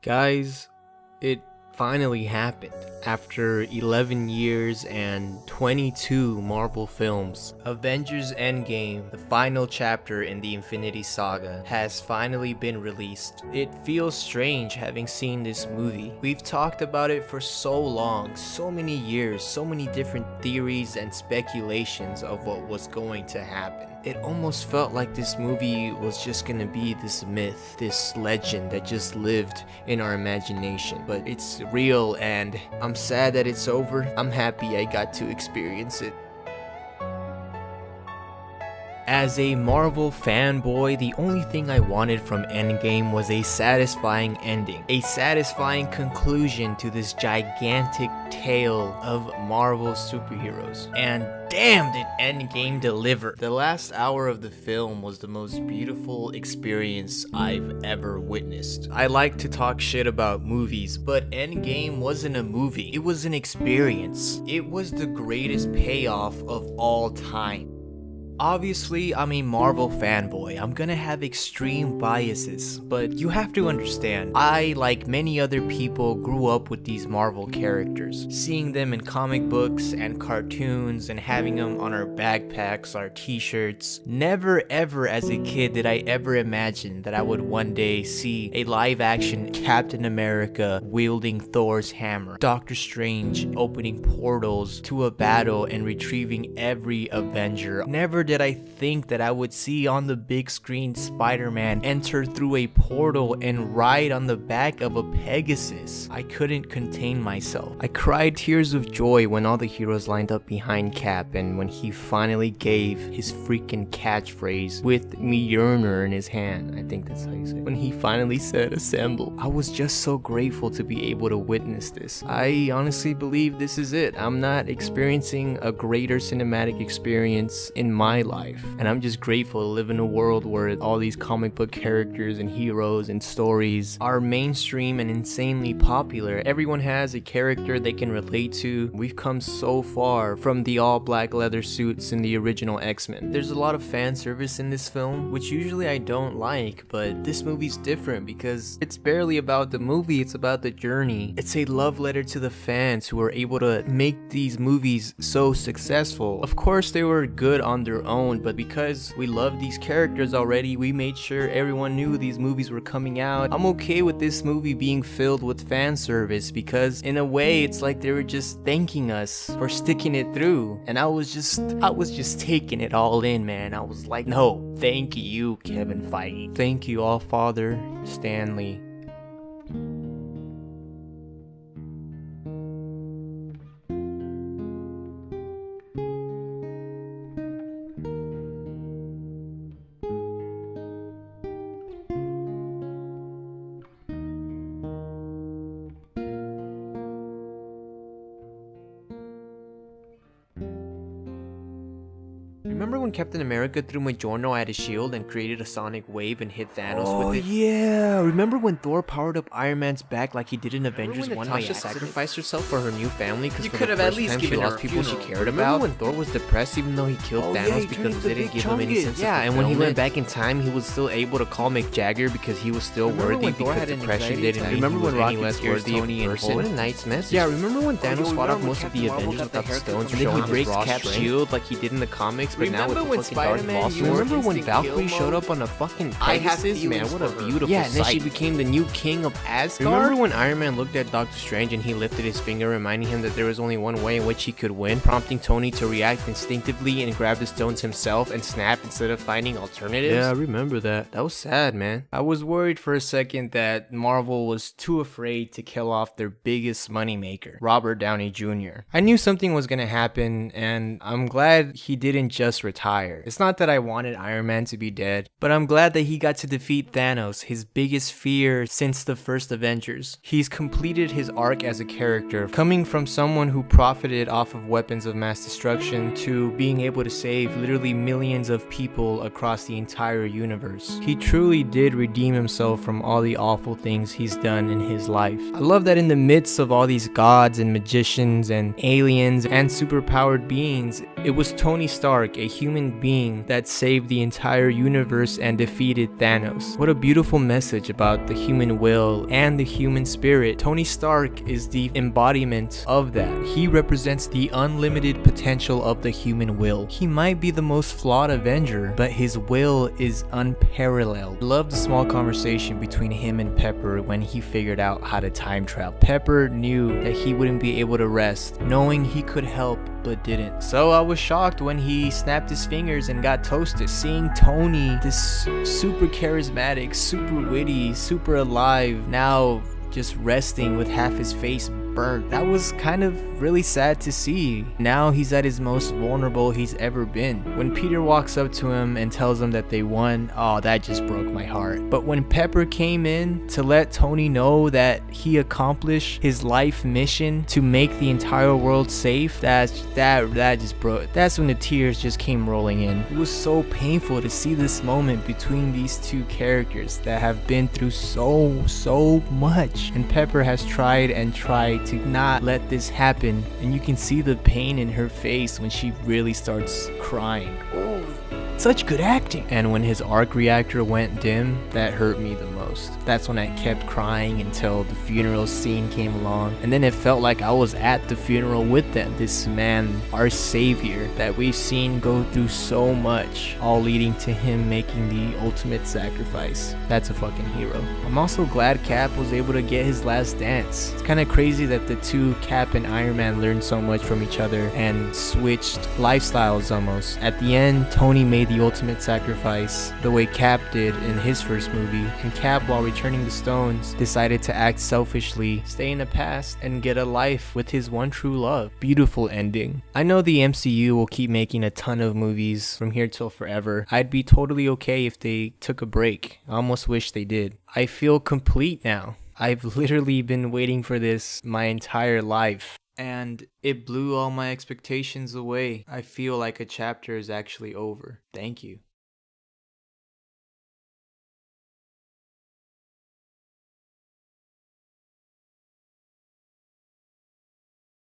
Guys, it finally happened. After 11 years and 22 Marvel films, Avengers Endgame, the final chapter in the Infinity Saga, has finally been released. It feels strange having seen this movie. We've talked about it for so long, so many years, so many different theories and speculations of what was going to happen. It almost felt like this movie was just gonna be this myth, this legend that just lived in our imagination. But it's real, and I'm sad that it's over. I'm happy I got to experience it. As a Marvel fanboy, the only thing I wanted from Endgame was a satisfying ending, a satisfying conclusion to this gigantic tale of Marvel superheroes. And damn, did Endgame deliver! The last hour of the film was the most beautiful experience I've ever witnessed. I like to talk shit about movies, but Endgame wasn't a movie, it was an experience. It was the greatest payoff of all time. Obviously, I'm a Marvel fanboy. I'm gonna have extreme biases, but you have to understand, I, like many other people, grew up with these Marvel characters. Seeing them in comic books and cartoons and having them on our backpacks, our t-shirts. Never ever as a kid did I ever imagine that I would one day see a live-action Captain America wielding Thor's hammer, Doctor Strange opening portals to a battle and retrieving every Avenger. Never did I think that I would see on the big screen Spider-Man enter through a portal and ride on the back of a Pegasus. I couldn't contain myself. I cried tears of joy when all the heroes lined up behind Cap and when he finally gave his freaking catchphrase with Mjolnir in his hand. I think that's how you say it. When he finally said assemble. I was just so grateful to be able to witness this. I honestly believe this is it. I'm not experiencing a greater cinematic experience in my life, and I'm just grateful to live in a world where all these comic book characters and heroes and stories are mainstream and insanely popular. Everyone has a character they can relate to. We've come so far from the all black leather suits in the original X-Men. There's a lot of fan service in this film, which usually I don't like, but this movie's different because it's barely about the movie, it's about the journey. It's a love letter to the fans who were able to make these movies so successful. Of course they were good on their own, but because we love these characters already, we made sure everyone knew these movies were coming out. I'm okay with this movie being filled with fan service because in a way it's like they were just thanking us for sticking it through, and I was just taking it all in, man. I was like, no, thank you, Kevin Feige. Thank you, All Father Stanley. Remember when Captain America threw Mjolnir at his shield and created a sonic wave and hit Thanos with it? Oh yeah! Remember when Thor powered up Iron Man's back like he did in Avengers 1 by accident? Sacrificed herself for her new family because for the first time she lost people she cared about? Remember when Thor was depressed even though he killed Thanos because it didn't give him any sense of fulfillment? And when he went back in time, he was still able to call Mick Jagger because he was still worthy because depression didn't mean he was any less worthy of a person. What a nice message. Yeah, remember when Thanos fought off most of the Avengers without the stones and then he breaks Cap's shield like he did in the comics, but now with the fucking remember when Valkyrie showed up on a fucking Pegasus? Man, what a beautiful sight. And then she became the new king of Asgard? Remember when Iron Man looked at Doctor Strange and he lifted his finger, reminding him that there was only one way in which he could win, prompting Tony to react instinctively and grab the stones himself and snap instead of finding alternatives? Yeah, I remember that. That was sad, man. I was worried for a second that Marvel was too afraid to kill off their biggest moneymaker, Robert Downey Jr. I knew something was gonna happen, and I'm glad he didn't just retire. It's not that I wanted Iron Man to be dead, but I'm glad that he got to defeat Thanos, his biggest fear since the first Avengers. He's completed his arc as a character, coming from someone who profited off of weapons of mass destruction to being able to save literally millions of people across the entire universe. He truly did redeem himself from all the awful things he's done in his life. I love that in the midst of all these gods and magicians and aliens and superpowered beings, it was Tony Stark, a human being that saved the entire universe and defeated Thanos. What a beautiful message about the human will and the human spirit. Tony Stark is the embodiment of that. He represents the unlimited potential of the human will. He might be the most flawed Avenger, but his will is unparalleled. I love the small conversation between him and Pepper when he figured out how to time travel. Pepper knew that he wouldn't be able to rest, knowing he could help but didn't. So I was shocked when he snapped his fingers and got toasted. Seeing Tony, this super charismatic, super witty, super alive, now just resting with half his face burnt. That was kind of really sad to see. Now he's at his most vulnerable he's ever been. When Peter walks up to him and tells him that they won, oh, that just broke my heart. But when Pepper came in to let Tony know that he accomplished his life mission to make the entire world safe, that just broke. That's when the tears just came rolling in. It was so painful to see this moment between these two characters that have been through so much. And Pepper has tried and tried to not let this happen, and you can see the pain in her face when she really starts crying. Oh, such good acting. And when his arc reactor went dim, that hurt me the most. That's when I kept crying until the funeral scene came along, and then it felt like I was at the funeral with them. This man, our savior that we've seen go through so much, all leading to him making the ultimate sacrifice. That's a fucking hero. I'm also glad Cap was able to get his last dance. It's kind of crazy that the two, Cap and Iron Man, learned so much from each other and switched lifestyles almost. At the end, Tony made the ultimate sacrifice the way Cap did in his first movie, and Cap, while returning the stones, decided to act selfishly, stay in the past, and get a life with his one true love. Beautiful ending. I know the MCU will keep making a ton of movies from here till forever. I'd be totally okay if they took a break. I almost wish they did. I feel complete now. I've literally been waiting for this my entire life, and it blew all my expectations away. I feel like a chapter is actually over. Thank you.